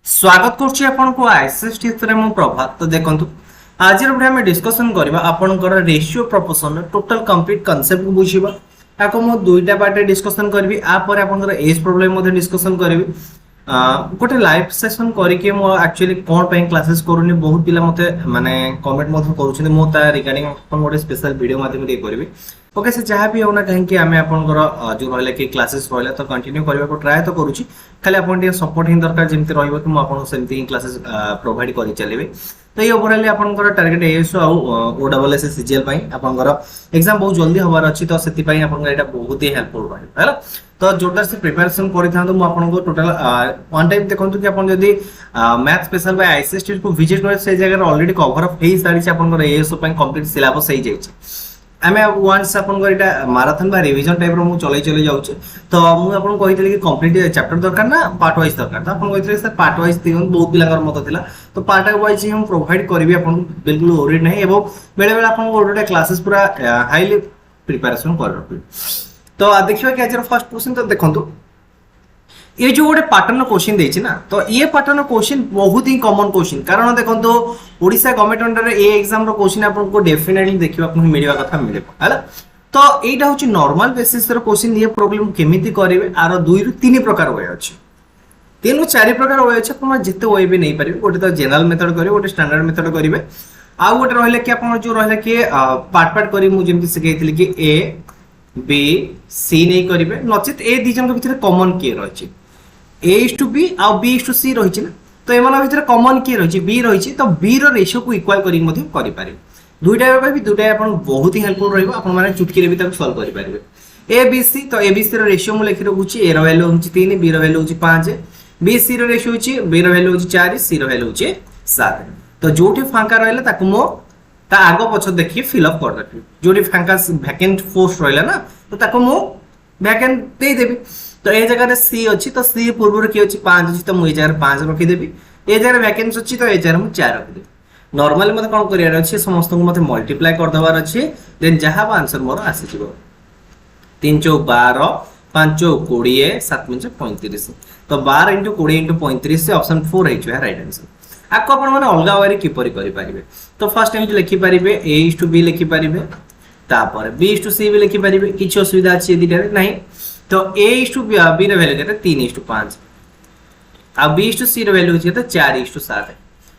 स्वागत करछि आपनको ICS teacher रे मु प्रभात। तो देखंतु आज वीडियो में डिस्कशन करबा आपनकर ratio proportion total complete concept को बुझिबा। ताको मु दुईटा पार्ट डिस्कशन करबी आ पर आपनकर एज प्रॉब्लम मध्ये डिस्कशन करबी। गोटे लाइव सेशन करके मु एक्चुअली कोन पे क्लासेस करूनी बहुत पिला मते माने कमेंट मध्ये करूछन मु ता रिगार्डिंग अपन गोटे स्पेशल वीडियो माध्यम रे करबी। ओके से जहाँ भी होना कहीं कि आमे आपनकर जो रहले कि क्लासेस रहले तो कंटिन्यू करबा को ट्राई तो करूची। खाली आपन टे सपोर्ट हिं दरकार जेमति रहइबो कि मु आपन सेमति क्लासेस प्रोवाइड करि चलेबे। तो ये ओवरऑल आपनकर टारगेट एएसओ आ ओडब्ल्यूएस सीजीएल पई आपनकर एग्जाम बहुत जल्दी होबार अछि तो सेति पई आपनकर एटा बहुत ही हेल्पफुल रहै हैला। तो जोटर से प्रिपरेशन करि थांतो मु आपनको टोटल वन टाइम देखंतु कि आपन जदी math special bye ICS teacher को विजिट करे से जगह ऑलरेडी कवर अप हेई सारी आपनकर एएसओ पई कंप्लीट सिलेबस हेई जाय छै। आमे वन्स आपन एटा मैराथन बा रिवीजन टाइप रो मु चले जाउछ। तो मु आपन कहितले कि कंप्लीट चैप्टर दरकार ना पार्ट वाइज दरकार। तो आपन कहितले सर पार्ट वाइज दियन बहुत पिलांगर मत थिला तो पार्ट वाइज हम प्रोवाइड करबी आपन बिल्कुल ओरिड नहीं एवं बेले बेले आपन ओडोटा क्लासेस पूरा हाईली प्रिपरेशन कर रखबी। तो देखिबा कि आज फर्स्ट क्वेश्चन तो देखंतु ये जो गोटे पैटर्न क्वेश्चन देछि ना तो ये पैटर्न क्वेश्चन बहुत ही कॉमन क्वेश्चन कारण देखंतु ओडिसा गवर्नमेंट अंडर ए एग्जाम रो क्वेश्चन आपको डेफिनेटली देखिबा को मिलबा कथा मिलबो हैला। तो एटा होछि नॉर्मल बेसिस रो क्वेश्चन ये प्रॉब्लम केमिति करिवे आरो 2 रु 3 प्रकार होय अछि 3 रु 4 प्रकार होय अछि आपण जते होय भी नहीं परिबे। गोटे तो जनरल मेथड करिवे गोटे स्टैंडर्ड मेथड करिवे आ गोटे रहले कि आपण जो रहले कि पार्ट पार्ट करि मु जेमति सिखैथिली कि ए बी सी नै करिवे नचित ए दी जन के भीतर कॉमन के रहछि A/B आ B/C रही ना। तो एमान भीतर कॉमन के रही B रही तो B रो रेशियो को इक्वल करी मध्य करि पारे। दुईटा भी दुईटा अपन बहुत ही हेल्पफुल रहइबो अपन माने चुटकी रे भी तक सॉल्व करि पारिबे। ABC तो ABC रो रेशियो मु लिखि रखुची A रो वैल्यू होची 3 B रो वैल्यू होची 5 BC रो रेशियो होची B रो वैल्यू होची 4 C रो वैल्यू होची 7। तो जोठी फांका रहले ताकू मो ता आगो पछ देखि फिल अप कर रखि जोठी फांका वैकेंट पोस्ट रहले ना तो ताकू मो वैकेंट दे देबी। तो ए जगह सी अच्छी तो सी पूर्व की अच्छी 5 अच्छी तो मुझे जगह 5 रखीदेवी ए जगह वैकेंसी अच्छी तो ए जगह मुझे 4 रखीदेवी। नॉर्मली मते कोन करियार अछि समस्त को मते मल्टीप्लाई कर दबार अछि देन जहां आंसर मोर आसी जिवो 3 चौक 12 5 चौक 20 7 5 35। तो 12 * 20 * 35 से ऑप्शन 4 है जो राइट आंसर। आको अपन माने अलगा वारी की परि करि परिबे। तो फर्स्ट टाइम लिखि परिबे A/B लिखि परिबे तापर B/C भी लिखि परिबे किछ असुविधा अछि दिटा नहीं। तो A/B रो वैल्यू केते 3:5 आ B/C रो वैल्यू केते 4:7।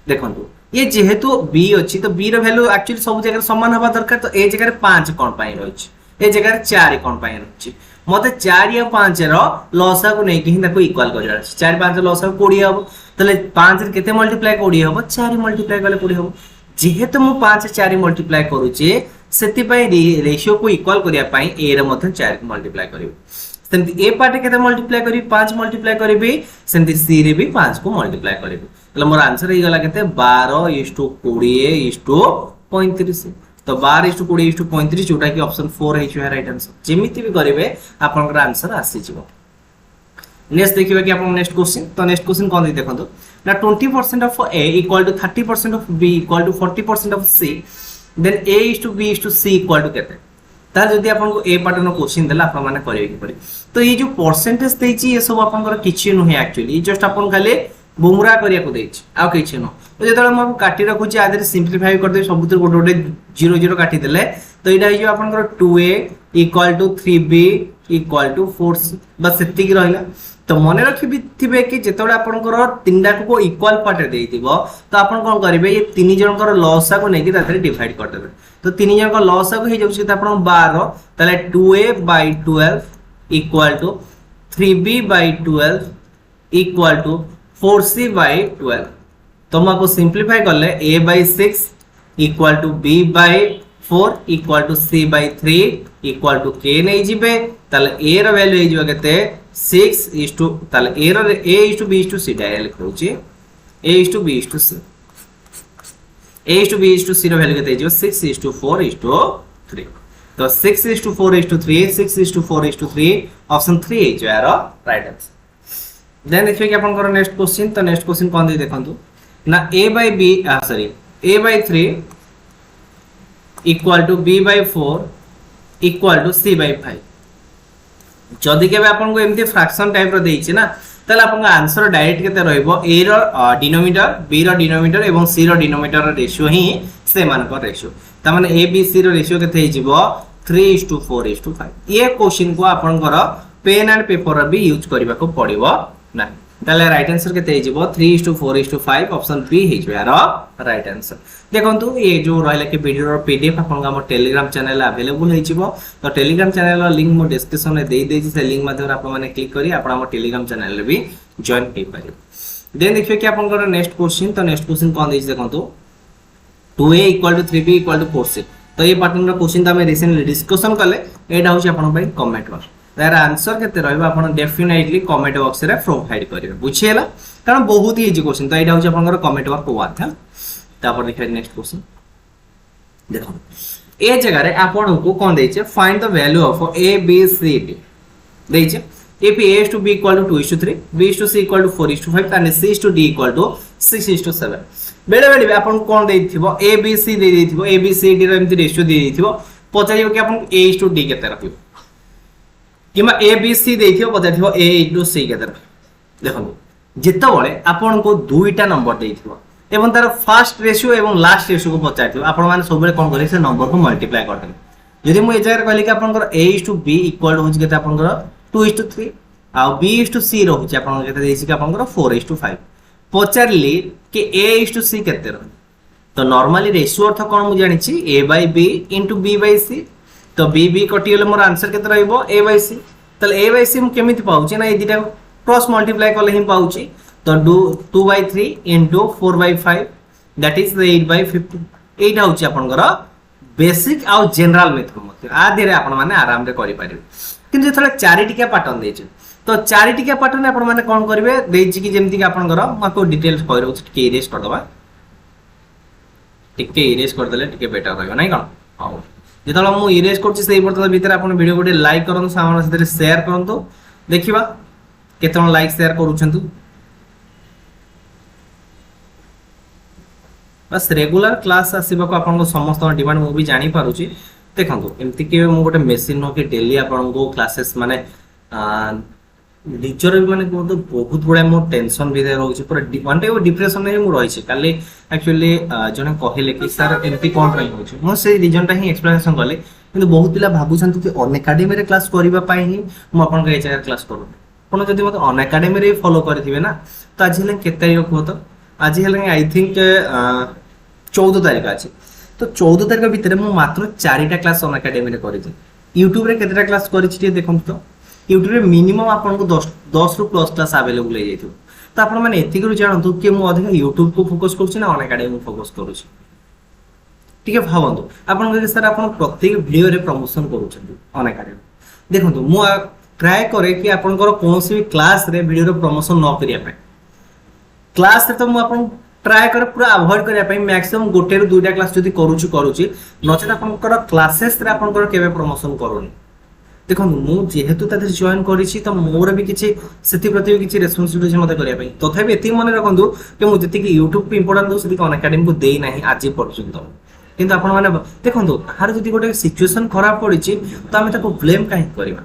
देखंतु ये जेहेतु B अछि तो B रो वैल्यू एक्चुअली सब जगह समान हबा दरकार। तो ए जगह 5 कोन पई रहछि ए जगह 4 कोन पई रहछि मते 4 या 5 रो लसा को नै कि ताको इक्वल कर 4 5 लसा 20 हबो तले 5 रे केते मल्टीप्लाई 20 हबो 4 मल्टीप्लाई करले 20 हबो। जेहेतु मु 5 4 मल्टीप्लाई करूची सेति पई रेशियो को इक्वल करिया पई ए रे मते 4 को मल्टीप्लाई करिवे। सेमति ए पार्ट केते मल्टीप्लाई करी 5 मल्टीप्लाई करिबे सेमति सी रे भी 5 को मल्टीप्लाई करिबे। तले मोर आंसर हे गला केते 12:20:35। तो 12:20:35 जोटा कि ऑप्शन 4 हे छै राइट आंसर। जेमिति भी करिवे आपनकर आंसर आसी जिवो। नेक्स्ट देखिबा कि आपन नेक्स्ट क्वेश्चन। तो नेक्स्ट क्वेश्चन कोन देखंतो ना 20% of A = 30% of B = 40% of C then A/B/C = केते तार जदि आपन को ए पैटर्न क्वेश्चन देला आपन माने करिवे कि पड़ी। तो ये जो परसेंटेज देछि ये सब आपन किछि नुहे एक्चुअली जस्ट आपन खाली बुमरा करिया को देछि आ किछि न। तो जेतले हम काटी रखु छी आदर सिंपलीफाई कर दे सबुतर गोटे गोटे 0 0 काटी देले तो एटा हे जो आपन 2A = 3B = 4C बस सेति कि रहला। तो मन रखि थिबे कि जेतले आपन तीनटा को इक्वल पार्ट देइतिबो तो आपन कोन करिवे ये तीन जनकर लॉसा को नेकी ताथरे डिवाइड कर देबे। तो तीन जनकर लॉसा को हे जाउछि त आपन 12 तले 2A/12 = 3B/12 = 4C/12। तो मको सिंपलीफाई करले A/6 = B/4 = C/3 = K नै जिबे तले A रो वैल्यू हे जिबा केते 6 ताले A रो A/B/C डायरेक्ट लिख दोछि A/B/C A/B/C रो वैल्यू केते जिबो 6:4:3। तो 6:4:3 6:4:3 ऑप्शन 3 हे जो यार राइट आंसर। देन देखिए कि अपन करो नेक्स्ट क्वेश्चन। तो नेक्स्ट क्वेश्चन कोन दे देखंतु ना A/3 = B/4 = C/5। जदि के अपन को एमती फ्रैक्शन टाइप रो देछि ना তাহলে আপনার आंसर डायरेक्ट केते रहइबो ए रो डिनोमिनेटर बी रो डिनोमिनेटर एवं सी रो डिनोमिनेटर रो रेशियो ही से मान को रेशियो त माने A B C row ratio केते हि जिवो 3:4:5 ये क्वेश्चन को आपनकर पेन एंड पेपर भी यूज करबा को पड़िबो ना ताले राइट आंसर केते हि जिवो 3:4:5 ऑप्शन बी हि यार राइट आंसर देखंतु ये जो रहले के वीडियो रो पीडीएफ आपन हमर टेलीग्राम चैनल अवेलेबल हि जिवो तो टेलीग्राम चैनल रो लिंक मो डिस्क्रिप्शन में दे देछि से लिंक माध्यम आपन माने क्लिक करी आपन हमर टेलीग्राम चैनल भी जॉइन कर पारे देन देखिए कि आपन नेक्स्ट क्वेश्चन तो नेक्स्ट क्वेश्चन कोन देछि देखंतु 2a = 3b = 4c तो ये पार्टनर क्वेश्चन तो हमें रिसेंटली डिस्कशन कले एटा होछि आपन भाई कमेंट बॉक्स तार आंसर केते रहबा आपन डेफिनेटली कमेंट बॉक्स रे प्रोवाइड करिवे बुझिएला कारण बहुत ही इजी क्वेश्चन तो एटा होछि आपन कमेंट बॉक्स को था तापर देखिए नेक्स्ट क्वेश्चन देखो ए जगह रे आपन को कोन दैछे find the value of a b c d दैछे if a is to b equal to 2:3 b is to c equal to 4:5 and c is to d equal to 6:7 बेले बेले आपन कोन दैथिबो a b c दे दैथिबो a b c d रो एमति रेशियो दे दैथिबो पचाइबो कि आपन a is to d केते रखिबो keema a b c दैथिबो पचाइथिबो a into c केते देखो जेता बळे आपन को दुईटा नंबर दैथिबो एवं तार फर्स्ट रेशियो एवं लास्ट रेशियो को पचाइथिबो आपन माने सब बेले कोन करै से नंबर को मल्टीप्लाई करथि यदि मु ए जगह कहली कि आपन a is to b equal होछि केते आपन 2:3 आ b is to c रहुछि आपन केते देछि कि आपन 4:5 पचारली कि a is to c केते रह तो नॉर्मली रेशियो अर्थ कोन मु जानि छी a by b into b by c तो b b कटियले मोर आंसर केते रहइबो a by c तले a by c मु केमिति पाउछि ना ए दिटा क्रॉस मल्टीप्लाई करले ही पाउछि तो 2/3 into 4/5 दैट इज 8/15 एटा होछि आपनकर बेसिक आ जनरल मेथड मते आ देरे आपन माने आराम रे करि पारिबे किंतु थोड़ा चारि टिका पैटर्न देछि तो चारि टिका पैटर्न आपन माने कोन करिवे देछि कि जेमति कि आपनकर माको डिटेल्स कहि रहउ टिके इरेज कर दबा टिके इरेज कर देले टिके बेटर रहबो नै कोन हाउ जेतला मु इरेज करछि सेही पर्यंत भीतर आपन वीडियो गोटे लाइक करन सामान सेते शेयर करंतु देखिबा केतन लाइक शेयर करूछंतु बस रेगुलर क्लास आसीबा को आपन को समस्त डिमांड मु भी जानि पारुछि देखंतु एमति के मु गोटे मशीन हो के डेली आपन को क्लासेस माने टीचर भी माने तो बहुत बड़ा मो टेंशन भी रहउछि पूरा वन टाइप डिप्रेशन में मु रहिछि काली एक्चुअली जने कहले कि सर एमति कोन रहि होछि मु से रीजन ता ही एक्सप्लेनेशन करले किंतु बहुत पिला भाबुछंतु कि अन एकेडमी रे क्लास करबा पाई ही मु आपन के एचआर क्लास करू कोन जदि मते अन एकेडमी रे फॉलो करथिबे ना तो आज हेले केते यो को तो आज हेले आई थिंक 14 तारिख अछि तो 14 तारिख भीतर मु मात्र 4टा क्लास अन एकेडमी रे करिछि YouTube रे केतेटा क्लास करिछि देखम तो YouTube रे मिनिमम आपन को 10 रु प्लस क्लास अवेलेबल हे जाइथो तो आपन माने एथि करू जानंतु कि मु अधिक YouTube को फोकस करछि ना अन एकेडमी को फोकस करूछि ठीक है भावंतु आपन के सर आपन प्रत्येक वीडियो रे प्रमोशन करूछंतु अन एकेडमी देखंतु मु ट्राई करे कि आपन को कोनसी भी क्लास रे वीडियो रे प्रमोशन न करिया पे क्लास रे तो मु आपन ट्राई कर पूरा अवॉइड करिया पे मैक्सिमम गोटे रो दुईटा क्लास जदी करूची नचेत आपन क्लासेस रे आपन केबे प्रमोशन करूनी देखो मु जेहेतु तादर जॉइन करिछि त मोर भी किछि सेति प्रति किछि रेस्पोंसिबिलिटी मते करिया पे तथापि एति मने रखंतु कि मु जति कि YouTube पे इंपोर्टेंट दउ सेति अन एकेडमी को देई नाही आज पर्यंत किंतु आपन माने देखंतु हार जति गोटे सिचुएशन खराब पड़िछि त हम ताको ब्लेम काहे करबा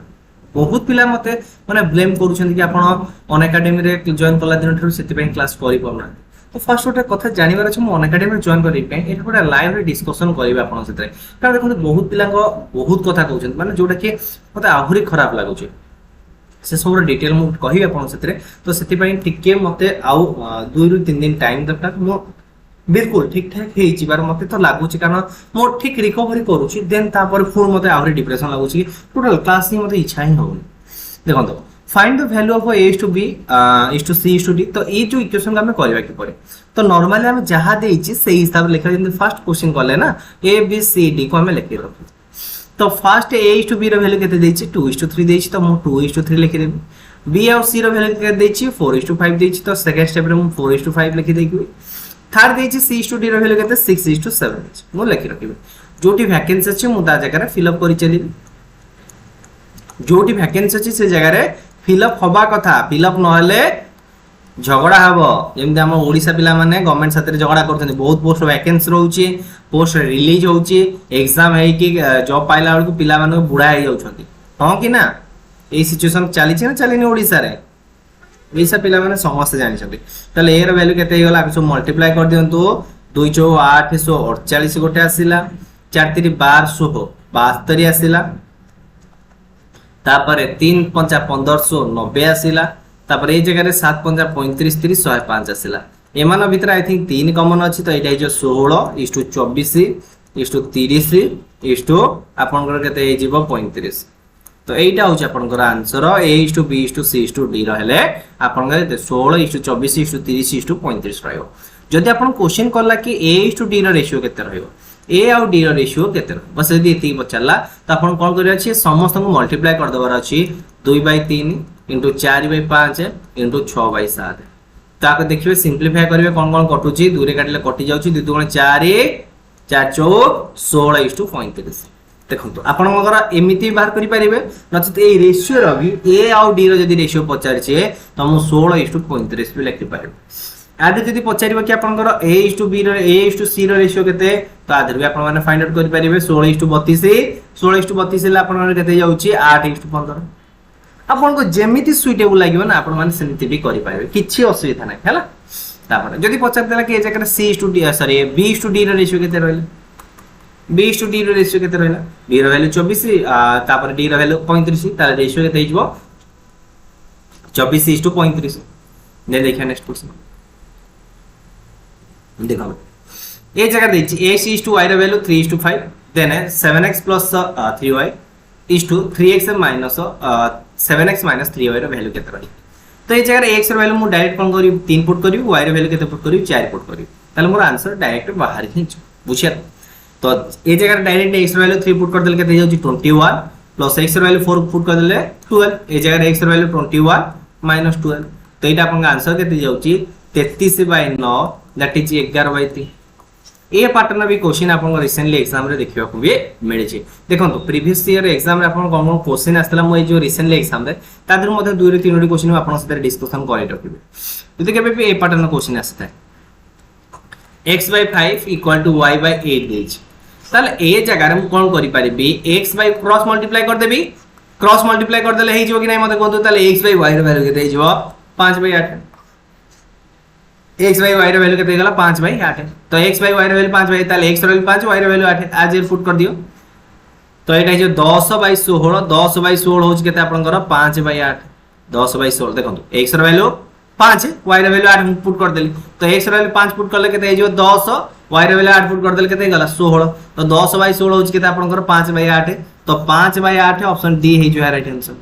बहुत पिला मते माने ब्लेम करूछन कि आपन अन एकेडमी रे जॉइन कला दिन ठरु सेति पे क्लास करि पना तो फर्स्ट गोटे कथा जानिबार अछि मु अन एकेडमी रे जॉइन करि पे एटा गोटे लाइव रे डिस्कशन करिबा आपन सेतरे कारण देखो बहुत पिला बहुत कथा कहउछन माने जोटा कि मते आहुरी खराब लागुछि से सब डिटेल मु कहि आपन सेतरे तो सेति पई टिके मते आउ 2 रु 3 दिन टाइम दरकार मु बिल्कुल ठीक ठाक हे जिबार मते तो लागुछि कारण मो ठीक रिकवरी करूछि देन तापर फुल मते आहुरी डिप्रेशन लागुछि टोटल क्लास ही मते इच्छा ही होउनी देखो find the value of a is to b is to c is to d तो ये जो इक्वेशन का हमें करबा के पड़े तो नॉर्मली हम जहां देछि से हिसाब लिखा जंदे फर्स्ट क्वेश्चन करले ना a b c d को हमें लिखि रखु तो first a is to b रो वैल्यू केते देछि 2 is to 3 देछि तो मु 2 is to 3 लिखि देबी b और c रो वैल्यू केते देछि 4 is to 5 देछि तो सेकंड स्टेप रे मु 4 is to 5 लिखि देबी थर्ड देछि c is to d रो वैल्यू केते 6 is to 7 देछि मु लिखि रखिबी जोटी वैकेंसी अछि मु ता जगह रे फिल अप करि चली जोटी वैकेंसी अछि से जगह रे फिलअप हवा कथा फिलअप नहले झगड़ा हबो जेमते हम ओडिसा पिला माने गवर्नमेंट साथे झगड़ा करथनि बहुत पोस्ट वैकेंसी रहउची पोस्ट रिलीज होउची एग्जाम है कि जॉब पाइला बेलकु पिला माने बुढ़ा हे जाउछथि हां कि ना ए सिचुएशन चली छी ना चलीनी ओडिसा रे ऐसा पिला माने समस्त जानि छथि ताले ए रो वैल्यू केते हे गला सब मल्टीप्लाई कर दियंतु 2 4 8 148 गोटे आसिला 4 3 12 72 आसिला तापर 3 5 1590 आसिला तापर ए जगह रे 7 5 35 30 105 आसिला एमान भीतर आई थिंक 3 कॉमन अछि तो एटा जो 16:24:30:30 आपनकर केते हे जीवो 35 तो एटा होछ आपनकर आंसर A:B:C:D रहले आपनकर 16:24:30:35 रहयो जदि आपन क्वेश्चन करला कि A:D रो रेशियो केते रहयो A आउ D रो रेशियो केते रहयो बस यदि एति पचला तो आपन कोन करिया अछि समस्त को मल्टीप्लाई कर दबार अछि 2/3 * 4/5 * 6/7 तो आप देखिए सिंप्लीफाई करेंगे कौन कौन कटुची दूरे काटिले कटि जाउची 2 * 4 4 4 16:35 देखंतु आपनकर एमिति बाहर करि परिबे नचत ए रेशियो रो भी A आउ D रो जदी रेशियो पचार छे त हम 16:35 भी लिखि पारिबे आदि जदी पचारिबो कि आपनकर A:B रो A:C रो रेशियो केते तो आदि भी आपन माने फाइंड आउट करि परिबे 16:32 ले आपनकर केते जाउची 8:15 आपन को जेमिति सुइटेबल लागियो ना आपन माने सेमिति भी करि पाइबे किछि असुविधा नै हैला तापर जदी पचार देला कि ए जगह C:D sorry B:D row ratio केते रहले B:D रो रेशियो केते रहला B रो वैल्यू 24 तापर D रो वैल्यू 35 तार रेशियो केते हिजबो 24:35 ने देखिया नेक्स्ट क्वेश्चन देखो ए जगह देछि A:Y रो value 3:5 then 7x + 3y 3x - 7x - 3y रो वैल्यू केते रही तो ए जगह x रो वैल्यू मु डायरेक्ट कोन करी 3 पुट करी y रो वैल्यू केते पुट करी 4 पुट करी ताले मोर आंसर डायरेक्ट बाहर ही बुझिया तो ए जगह डायरेक्ट x रो वैल्यू 3 पुट कर देले केते जाउची 21 प्लस x रो वैल्यू 4 पुट कर देले 12 ए जगह x रो वैल्यू 21 - 12 तो एटा अपन आंसर केते जाउची 33/9 दैट इज 11/3 ए पैटर्न भी क्वेश्चन आपन रिसेंटली एग्जाम रे देखिबा को भी मिले छी देखंतु प्रीवियस ईयर एग्जाम रे आपन कोन क्वेश्चन आस्तला मो जो रिसेंटली एग्जाम रे तादर मध्ये 2 रे 3 क्वेश्चन आपन साथे डिस्कशन करै रखिबे जदि केबे भी ए पैटर्न क्वेश्चन आस्ता है x/5 = y/8 देछ ताले ए जगह रे कोन करि परिबी x बाय क्रॉस मल्टीप्लाई कर देबी क्रॉस मल्टीप्लाई कर देले हे जिवो कि नै मते कोन ताले x/y रो वैल्यू केते हिजबो 5/8 x/y रो वैल्यू केते गेला 5/8 तो x/y रो वैल्यू 5/8 ताले x रो वैल्यू 5 y रो वैल्यू 8 आज पुट कर दियो तो एटा जो 10/16 10/16 होच केते आपनकर 5/8 10/16 देखंतु x रो वैल्यू 5 y रो वैल्यू 8 पुट कर देली तो x रो वैल्यू 5 पुट करले केते जो 10 y रो वैल्यू 8 पुट कर देले केते गेला 16 तो 10/16 होच केते आपनकर 5/8 तो 5/8 ऑप्शन डी हे जो है राइट आंसर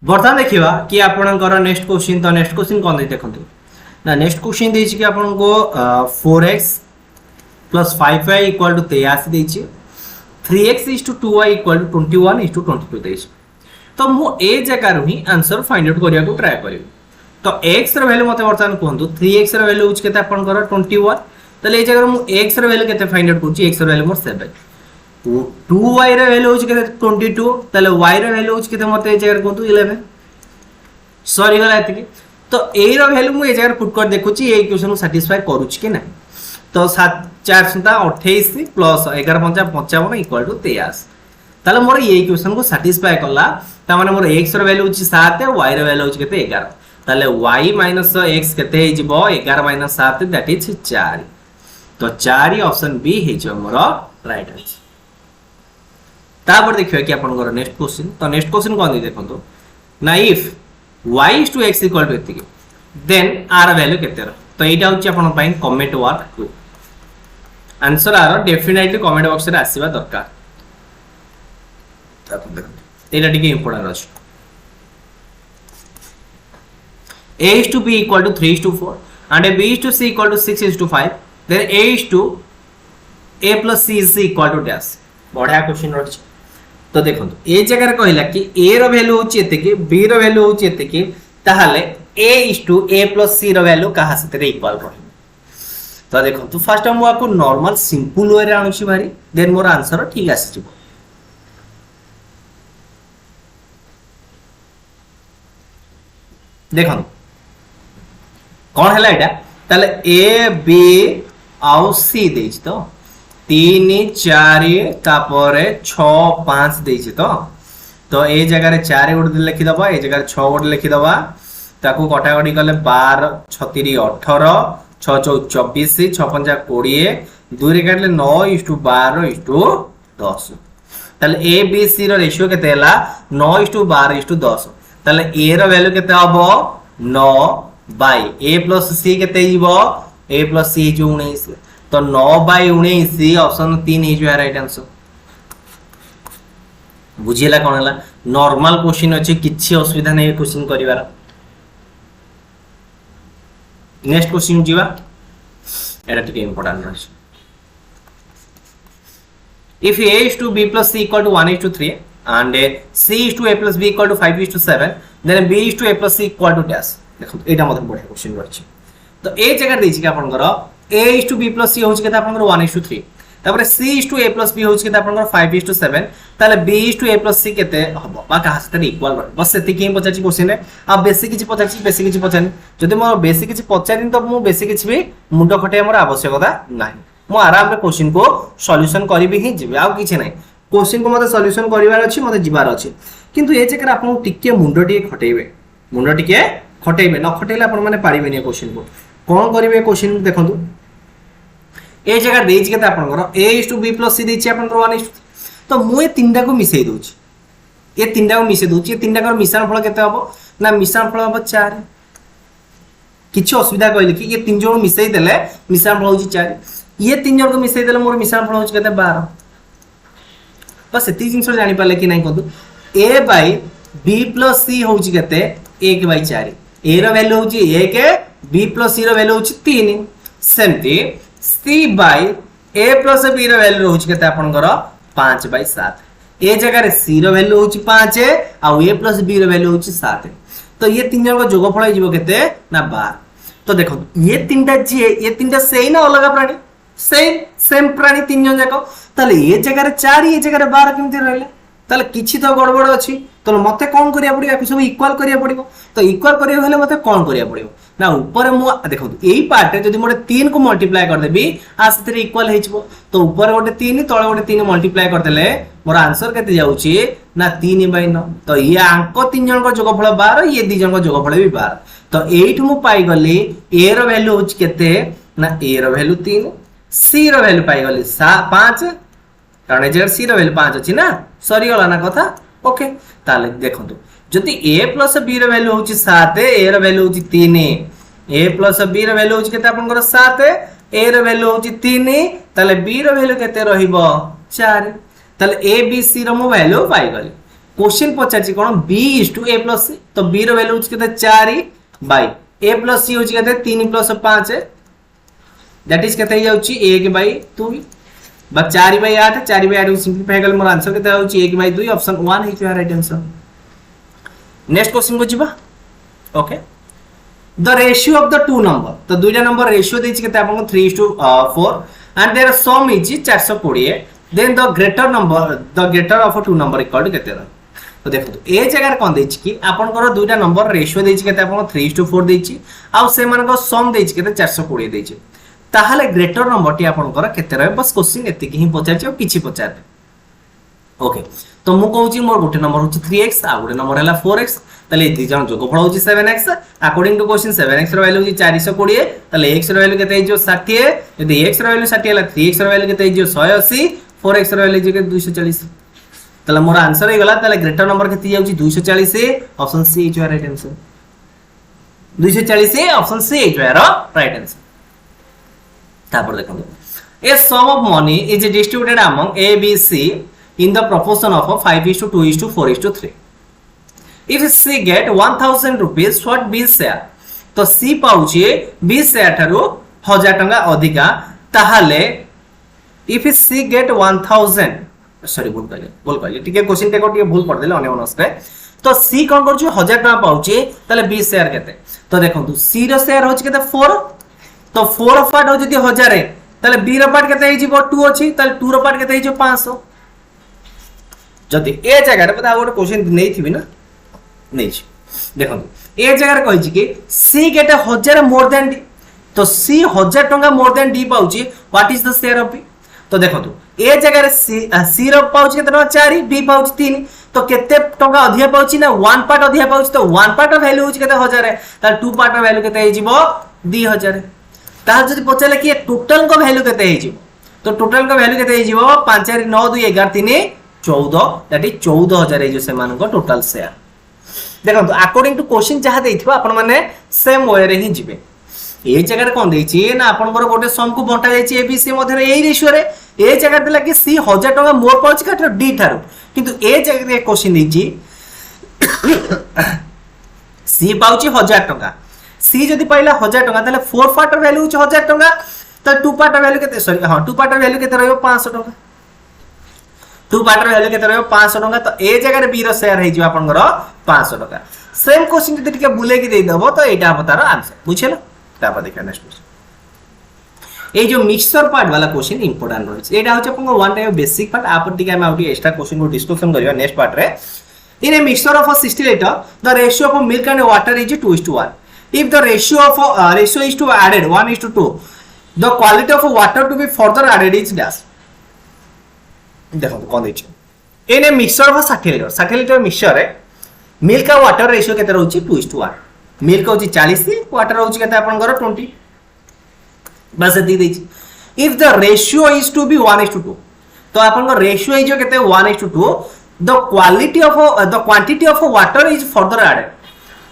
बर्तमान देखिबा कि आपनकर नेक्स्ट क्वेश्चन तो नेक्स्ट क्वेश्चन कोन दे देखंतु ना नेक्स्ट क्वेश्चन देछि कि आपन को 4x + 5y = 83 देछि 3x = 2y = 21:22 देछि तो मु ए जगह रु ही आंसर फाइंड आउट करिया को ट्राई करियो तो x रो वैल्यू मते वर्तमान कोहंतु 3x रो वैल्यू केते आपन कर 21 तले ए जगह मु x रो वैल्यू केते फाइंड आउट करछि x रो वैल्यू मोर 7 2y रो वैल्यू केते 22 तले y रो वैल्यू केते मते ए जगह कोहंतु 11 सॉरी गला एतिकी तो ए रो वैल्यू मु ए जगह पुट कर देखुची ए इक्वेशन सैटिस्फाई करूची कि ना तो 7 4 28 प्लस 11 5 55 इक्वल टू 23 ताले मोर ए इक्वेशन को सैटिस्फाई करला ता माने मोर x रो वैल्यू होची 7 y रो वैल्यू होची केते 11 ताले y - x केते हे जिवो 11 - 7 दैट इज 4 तो 4 ऑप्शन बी हे जो मोर राइट आंसर तापर देखियो कि आपन को नेक्स्ट क्वेश्चन तो नेक्स्ट क्वेश्चन कोन दे देखंतो ना इफ y = x = एतिकी देन r वैल्यू केते रो तो एटा होची आपन पई कमेंट वर्क आंसर आरो डेफिनेटली कमेंट बॉक्स रे आसीबा दरकार तापर देखो एटा टिके इंपोर्टेंट अछि A:B = 3:4 and B:C = 6:5 then A + C = dash बढ़िया क्वेश्चन अछि तो देखो ए जगह कहला कि a रो वैल्यू होची एते कि b रो वैल्यू होची एते कि ताहाले a + c रो वैल्यू कहा सते इक्वल रही तो देखो तो फर्स्ट हम आपको नॉर्मल सिंपल वे रे आनुची भारी देन मोर आंसर ठीक आसी जिवो देखो कोन हला एटा ताले a b आउ c देछ तो 3 4 तापरे 6 5 देछि तो ए जगह रे 4 गोटे लिखि दबा ए जगह रे 6 गोटे लिखि दबा ताको कटाकटी कले 12 36 18 6 4 24 6 5 20 2 रे काटले 9:12:10 ताले A B C row ratio केते हला 9:12:10 ताले ए रो वैल्यू केते हबो 9 बाय ए प्लस सी केते हिबो ए प्लस सी जो 19 तो 9/19 ऑप्शन 3 हे जो राइट आंसर बुझिला कोन हला नॉर्मल क्वेश्चन अछि किछि असुविधा नै क्वेश्चन करिवार नेक्स्ट क्वेश्चन जीवा एटा टिके इंपोर्टेंट अछि if a is to b plus c equal to 1:3 and c is to a plus b equal to 5:7 then b is to a plus c equal to dash देखो एटा मतलब बढिया question अछि तो ए जगह दै छी कि आपनकर a is to b plus c होछि केता आपनकर 1:3 तापर c is to a plus b होछि केता आपनकर 5:7 ताले b is to a plus c केते हबो बा का हस्ते इक्वल बस सेति के पचाची क्वेश्चन है अब बेसिक किछि पचाची बेसिक किछि पचानी जदि मोर बेसिक किछि पचानी तो मु बेसिक किछि भी मुंडो खटे हमर आवश्यकता नाही मु आराम रे क्वेश्चन को सॉल्यूशन करबी ही जिबे आ किछि नाही क्वेश्चन को मते सॉल्यूशन करिवार अछि मते जिबार अछि किंतु ए जगह आपन टिके मुंडो टिके खटेबे न खटेला आपन माने पारिबे नि क्वेश्चन को कोन करिवे क्वेश्चन देखंतु ए जगह देछि केते आपनकर a is to b plus c देछि आपनकर 1:3 तो मु ए तीनटा को मिसै दोछि ए तीनटा को मिसै दोछि ए तीनटा कर मिश्रण फल केते हबो ना मिश्रण फल हबो 4 किछि असुविधा कहले कि ये तीन जण मिसै देले मिश्रण फल होछि 4 ये तीन जण को मिसै देले मोर मिश्रण फल होछि केते 12 बस एति जिंस जानि पाले कि नै कहदु a by b plus c होछि केते 1/4 a रो वैल्यू होछि 1 b plus c रो वैल्यू होछि 3 सेमती c by a plus b रो वैल्यू होछि केते आपनकर 5/7 ए जगह रे c रो वैल्यू होछि 5 आ a plus b रो वैल्यू होछि 7 तो ये तीन जण को जोगफल हो जिवो केते ना 12 तो देखो ये तीनटा सेही ना अलग प्राणी सेम प्राणी तीन जण जाको ताले ये जगह रे 4 ये जगह रे 12 केमति रहले ताले किछि तो गड़बड़ अछि तो मते कोन करिया पड़ियो कि सब इक्वल करिया पड़ियो तो इक्वल करियो हेले मते कोन करिया पड़ियो ना ऊपर मु देखो एई पार्ट रे जदी मोटे 3 को मल्टीप्लाई कर देबी आ सतरे इक्वल हे छिबो तो ऊपर गोटे 3 तळे गोटे 3 मल्टीप्लाई कर देले मोर आंसर केते जाउची ना 3/9 तो ये अंक तीन जण को जोगफल 12 ये दी जण को जोगफल भी 12 तो 8 मु पाई गली a रो वैल्यू होची केते ना a रो वैल्यू 3 c रो वैल्यू पाई गली 5 कारण जे c रो वैल्यू 5 अछि ना सरी गला ना कथा ओके ताले देखंतु जति a plus b रो वैल्यू होची 7 a रो वैल्यू होची 3 a plus b रो वैल्यू होची केते आपनकर 7 a रो वैल्यू होची 3 ताले b रो वैल्यू केते रहिबो 4 ताले a b c रो मो वैल्यू पाई गली क्वेश्चन पचाची कोन b is to a plus c तो b रो वैल्यू होची केते 4 बाय a plus c होची केते 3 plus 5 दैट इज केते जाउची 1/2 बा 4/8 4/8 को सिंपलीफाई करले मोर आंसर केते होची 1/2 ऑप्शन 1 हे जो राइट आंसर नेक्स्ट क्वेश्चन को जिबा okay the ratio of the two number तो दुईटा नंबर रेशियो देछि केते आपन 3:4 and their sum is 420 then the greater of two number equal to केते तो देखो ए जगह कोन देछि कि आपन कर दुईटा नंबर रेशियो देछि केते आपन 3:4 देछि आ से मान को सम देछि केते 420 देछि ताहले ग्रेटर नंबर टी आपन कर केते रहे बस क्वेश्चन एति कि ही पचारछि और किछि पचारते ओके तो मु कहूची मोर गोटे नंबर होची 3x आ गोटे नंबर हला 4x तले दी जण जोगफल होची 7x according to question 7x रो वैल्यू होची 420 तले x रो वैल्यू केते हिजो 60 यदि x रो वैल्यू 60 हला 3x रो वैल्यू केते हिजो 180 4x रो वैल्यू जे 240 तले मोर आंसर हे गला तले ग्रेटर नंबर केते जाउची 240 option C is right answer 240 option C is right answer तापर देखो a sum of money is distributed among a b c in the proportion of 5:2:4:3 if c get 1000 rupees what b share तो c पाउची b share थारो 1000 टंका अधिका ताहाले if c get 1000 sorry भूल कहले ठीक है क्वेश्चन टेको ठीक भूल पड़ देले अने मनस्ते तो c कोन करछु 1000 टंका पाउची ताले b share केते तो देखंतु c रो शेयर होची केते 4 तो 4 ऑफ पार्ट हो जदी 1000 ताले b रो पार्ट केते हिजो 2 अछि ताले 2 रो पार्ट केते हिजो 500 जदि ए जगह रे पता गोटे क्वेश्चन नै थिबी ना नै छी देखंतु ए जगह रे कहि छी कि C get 1000 more than D तो सी 1000 टंका मोर देन डी पाउची what is the share of B तो देखो ए जगह सी रो पाउच केते टका 4 बी पाउच 3 तो केते टका अधिया पाउची ना 1 पार्ट अधिया पाउची तो 1 पार्ट वैल्यू होची केते 1000 तार 2 पार्ट वैल्यू केते हे जिवो 2000 तार जदी पचले कि टोटल को वैल्यू केते हे जिवो तो टोटल को वैल्यू केते हे जिवो 5 4 9 2 11 3 14 दैट इज 14000 हे जो से मान को टोटल शेयर देखो अकॉर्डिंग टू क्वेश्चन जहा देथिबा आपण माने सेम वे रे ही जिवे ए जगह रे कोन देछि ना आपण को गोटे सम को बंटा जायछि एबीसी मध्ये रे एई रेशियो रे ए जगह देला कि सी 1000 टका मोर पाउछि का डी थारो किंतु ए जगह रे क्वेश्चन देछि सी पाउछि 1000 टका सी जदी पाइला 1000 टका तले 4 पार्ट वैल्यू होछि 1000 टका त 2 पार्ट वैल्यू केते सॉरी हां 2 पार्ट वैल्यू केते रहयो 500 टका 2 पार्ट वैल्यू केते रहयो 500 टका तो ए जगह रे बी रो शेयर हे जिवा आपनकर 500 टका सेम क्वेश्चन जदी टिके बुले की देई दबो तो एटा बतार आंसर बुझिलो तापर देखा नेक्स्ट क्वेश्चन ए जो मिक्सचर पार्ट वाला क्वेश्चन इंपोर्टेंट रहिस एटा होछ आपन वन टाइप बेसिक पार्ट आपन टिके हम आउटी एक्स्ट्रा क्वेश्चन को डिस्कशन करिया नेक्स्ट पार्ट रे in a mixture of 60 litre the ratio of milk and water is 2:1 if the ratio is to added 1:2 the quality of water to be further added is dash देखो कोन दैछ in a mixture of 60 litre mixture रे milk और water ratio केते रहउची 2:1 milk होची 40 water होची केते आपनकर 20 बस दी दैछि if the ratio is to be 1:2 तो आपनकर रेशियो इज केते 1:2 the quality of the quantity of water is further added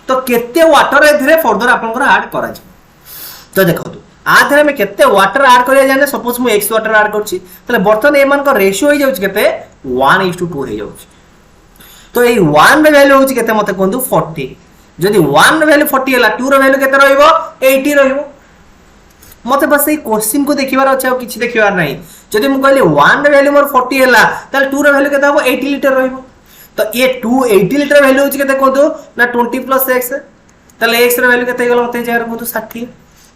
तो केते वाटर एथिरे फर्दर आपनकर ऐड करा छै तो देखो आधरे में केते वाटर ऐड करिया जाने सपोज मु x वाटर ऐड करछि तले बर्तन ए मान को रेशियो हो जाउछि केते 1:2 हो जाउछि तो ए 1 रे वैल्यू होछि केते मते कोंदु 40 जदि 1 वैल्यू 40 हला 2 रो वैल्यू केते रहइबो 80 रहइबो मते बस ए क्वेश्चन को देखिबार अछि आ किछि देखिबार नै जदि मु कहली 1 रो वैल्यू मोर 40 हला तले 2 रो वैल्यू केते हबो 80 लीटर रहइबो तो ये 280 लीटर वैल्यू होछि केते कोदो ना 20 + x तले x रो वैल्यू केते गेलो मते जाय कोदो 60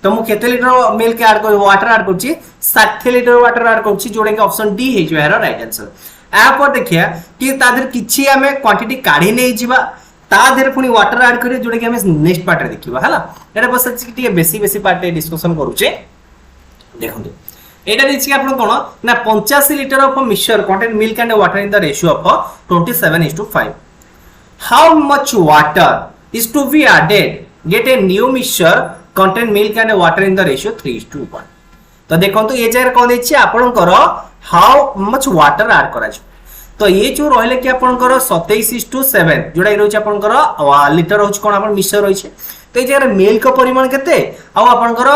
तो मु केते लीटर मिल्क ऐड कर वाटर ऐड करछि 60 लीटर वाटर ऐड करछि जोडे के ऑप्शन डी हे जो है राइट आंसर आ पर देखिया कि तादर किछि हमें क्वांटिटी काढी नै जिबा तादर पुनी वाटर ऐड करियो जोडे के हमें नेक्स्ट पार्ट रे देखिबा हला एटा बस टिके बेसी पार्ट रे डिस्कशन करूचे देखंतु एटा दिछि आपण कोन ना 85 litre of mixture contain milk and water in the ratio of 27:5 how much water is to be added get a new mixture contain milk and water in the ratio 3:1 तो देखंतु ए जगह कोन दिछि आपनकर हाउ मच वाटर ऐड करा तो ये जो रहले कि आपनकर 27:7 जोडा रहउछ आपनकर लीटर होछ कोन आपन मिक्सचर रहइछे तो ए जगह मिल्क परिमाण केते आ आपनकर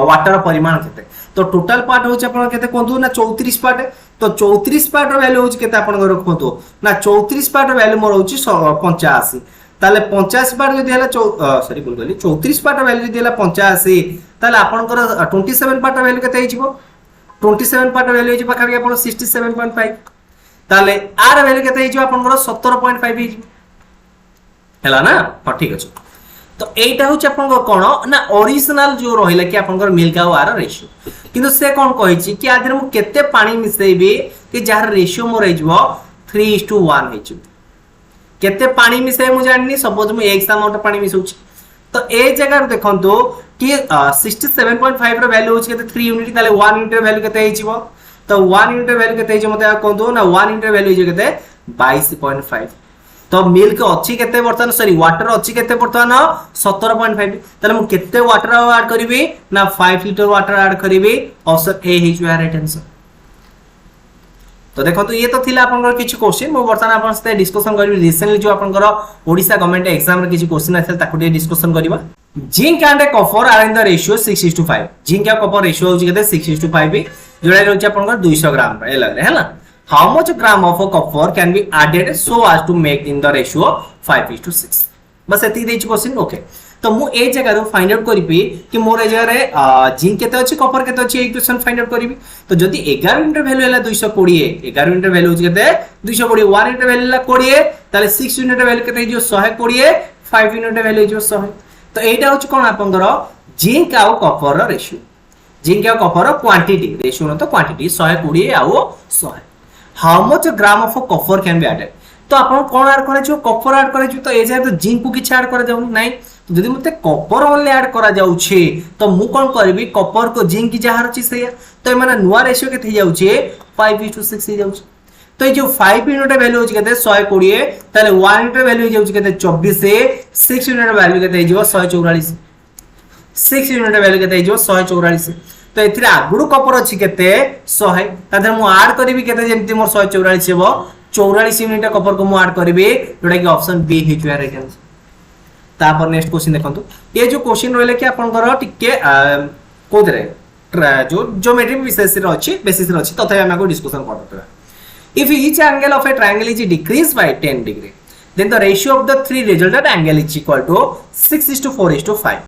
वाटर परिमाण केते तो टोटल पार्ट होछ आपन केते कोंतु ना 34 पार्ट तो 34 पार्ट रो वैल्यू होछ केते आपनकर कोंतु ना 34 पार्ट रो वैल्यू मोर होछ 85 ताले 50 पार्ट जदि हला सॉरी बोल गली 34 पार्ट रो वैल्यू जदि हला 85 ताले आपनकर 27 पार्ट रो वैल्यू केते हिजबो 27 पार्ट रो वैल्यू हिजबो काबी आपन 67.5 ताले आर वैल्यू केते हिजबो आपनकर 17.5 हिजबो हला ना हां ठीक अछि तो एटा होछ आपन कोन ना ओरिजिनल जो रहिला कि आपनकर मिल्क आ आर रेशियो किंतु से कोन कहि छि कि आदर मु केते पानी मिसेबे कि जार रेशियो मोर हिजबो 3:1 हिजबो केते पानी मिसे मु जाननी सपोज मु एक अमाउंट पानी मिसउ छि तो ए जगह देखंतो कि 67.5 रो वैल्यू होछ केते 3 यूनिट ताले 1 यूनिट रो वैल्यू केते हिजबो तो 1 यूनिट रो वैल्यू केते हिजबो मते कोंतो ना 1 यूनिट रो वैल्यू हिजो केते 22.5 तो मिल्क अच्छी केते बर्तन सॉरी वाटर अच्छी केते बर्तन 17.5 तले मु केते वाटर ऐड करिवि ना 5 लीटर वाटर ऐड करिवि option A is right answer तो देखो तो ये तो थिला आपनकर किछ क्वेश्चन मु बर्तन आपन से डिस्कशन करिवि रिसेंटली जो आपनकर ओडिसा गवर्नमेंट एग्जाम रे किछ क्वेश्चन आथल ताकु दे डिस्कशन करबा zinc and copper are in the ratio 6:5 zinc या कॉपर रेशियो होची केते 6:5 जोडा रहउची आपनकर 200 ग्राम रे लागले हैला how much gram of copper can be added so as to make in the ratio 5:6 बस एती देछि क्वेश्चन ओके तो मु ए जगह रो फाइंड आउट करिबी कि मोर ए जगह रे जिंक केते अछि कॉपर केते अछि इक्वेशन फाइंड आउट करिबी तो जदी 11 यूनिट वैल्यू हला 220 11 यूनिट वैल्यू अछि केते 220 1 यूनिट वैल्यू हला 20 ताले 6 यूनिट वैल्यू केते जो 120 5 यूनिट वैल्यू जो 100 तो एटा होछि कोन आपनकर जिंक आ कॉपर रो रेशियो जिंक आ कॉपर रो क्वांटिटी रेशियो न तो quantity 120 uh 100 how much gram of copper can be added तो आपण कोन ऐड करे छु कॉपर ऐड करे छु तो ए जाय तो जिंक को किछ ऐड करे जाउ नाही जदि मते कॉपर ओनली ऐड करा जाउ छे तो मु कोन करबी कॉपर को जिंक जहार छि से तो माने नुवा रेशियो केथे जाउ छे 5:6 ही जाउ छे तो ये जो 5 यूनिट वैल्यू होची केते 120 ताले 1 यूनिट वैल्यू जाउ छे केते 24 से 6 यूनिट वैल्यू केते हिजो 144 6 यूनिट वैल्यू केते हिजो 144 तो एथिरे आगुडू कॉपर अछि केते 100 तादर मु ऐड करबी केते जेंति मोर 144 हेबो 44 यूनिट कॉपर को मु ऐड करबी जोटा कि ऑप्शन बी हिजो राइट आंसर तापर नेक्स्ट क्वेश्चन देखंतु ये जो क्वेश्चन रहले कि आपनकर टिके कोदरे जो ज्योमेट्री विशेष रे अछि बेसिस रे अछि तथा हम को discussion करतबा if each angle of a triangle is decreased by 10 degree then the ratio of the three resultant angle is equal to 6:4:5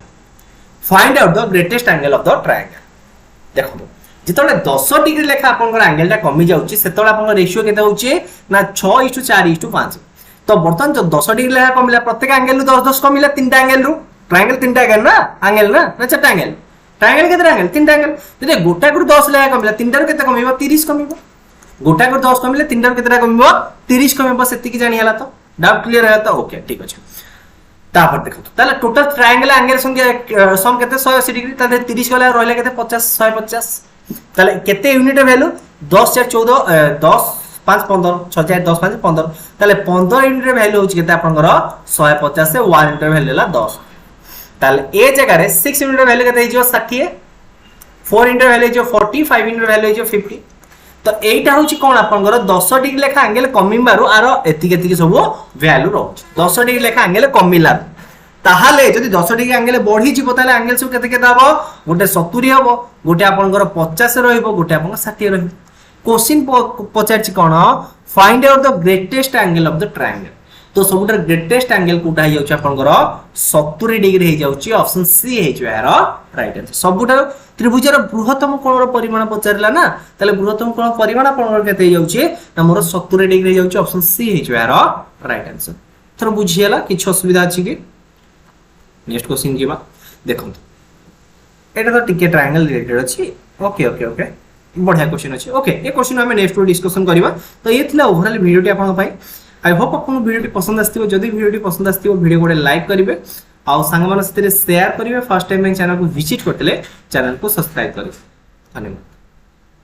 find out the greatest angle of the triangle देखो जितने 10 degree लेखा आपनकर angle टा कमी जाउची सेतोला आपनकर ratio केते होची ना 6:4:5 तो बर्तन जो 10 डिग्री लेखा कमिला प्रत्येक एंगल रु 10 10 कमिला तीनटा एंगल रु ट्रायंगल तीनटा एंगल ना चारटा एंगल ट्रायंगल केते एंगल तीनटा एंगल जदि गोटा रु 10 लेखा कमिला तीनटा रु केते कमिबो 30 कमिबो गोटा को 10 कमिले तीनटा केतरा कमिबो 30 कमिबो सेति की जानि हला तो डाउट क्लियर है तो ओके ठीक अछि तापर देखो ताले टोटल ट्रायंगल एंगल संख्या सम केते 180 डिग्री ताले 30 गला रहले केते 50 150 ताले केते यूनिट वैल्यू 10 4 14 10 5 15 6 4 10 5 15 ताले 15 यूनिट वैल्यू होछि केते आपनकर 150 से 1 यूनिट वैल्यू ला 10 ताले ए जगह रे 6 यूनिट वैल्यू केते हिजो 60 4 यूनिट वैल्यू हिजो 40 5 यूनिट वैल्यू हिजो 50 तो एटा होची कोन आपनकर 10 डिग्री लेखा एंगल कमिबारु आरो एतिके सब वैल्यू रहउछ 10 डिग्री लेखा एंगल कमिला ताहाले जदि 10 डिग्री एंगल बढ़ी जिवो ताले एंगल सब केते केते हबो गोटे 70 हबो गोटे आपनकर 50 रहइबो गोटे आपनकर 60 रहइबो क्वेश्चन पचारछि कोन find out the greatest angle of the triangle तो सबुटर ग्रेटेस्ट एंगल कोटा हो जाउछि आपनकर 70 डिग्री हो जाउछि ऑप्शन सी हे जो यार राइट आंसर सबुटर त्रिभुजर बृहत्तम कोणर परिमाण पचारला ना ताले बृहत्तम कोण परिमाण आपनकर केते हो जाउछि ना मोर 70 डिग्री हो जाउछि ऑप्शन सी हे जो यार राइट आंसर थरो बुझियला किछ असुविधा अछि कि नेक्स्ट क्वेश्चन जीवा देखंतु एटा तो टिके ट्रायंगल रिलेटेड अछि ओके ओके ओके बढ़िया क्वेश्चन अछि ओके ए क्वेश्चन हम नेक्स्ट डिस्कशन करबा तो ये थिला ओवरऑल वीडियोटी आपन पई आई होप आपको वीडियो पसंद आस्थिबो जदि वीडियो पसंद आस्थिबो वीडियो गोटे लाइक करिवे आ संग मन सते शेयर करिवे फर्स्ट टाइम चैनल को विजिट करतले चैनल को सब्सक्राइब करिवे धन्यवाद।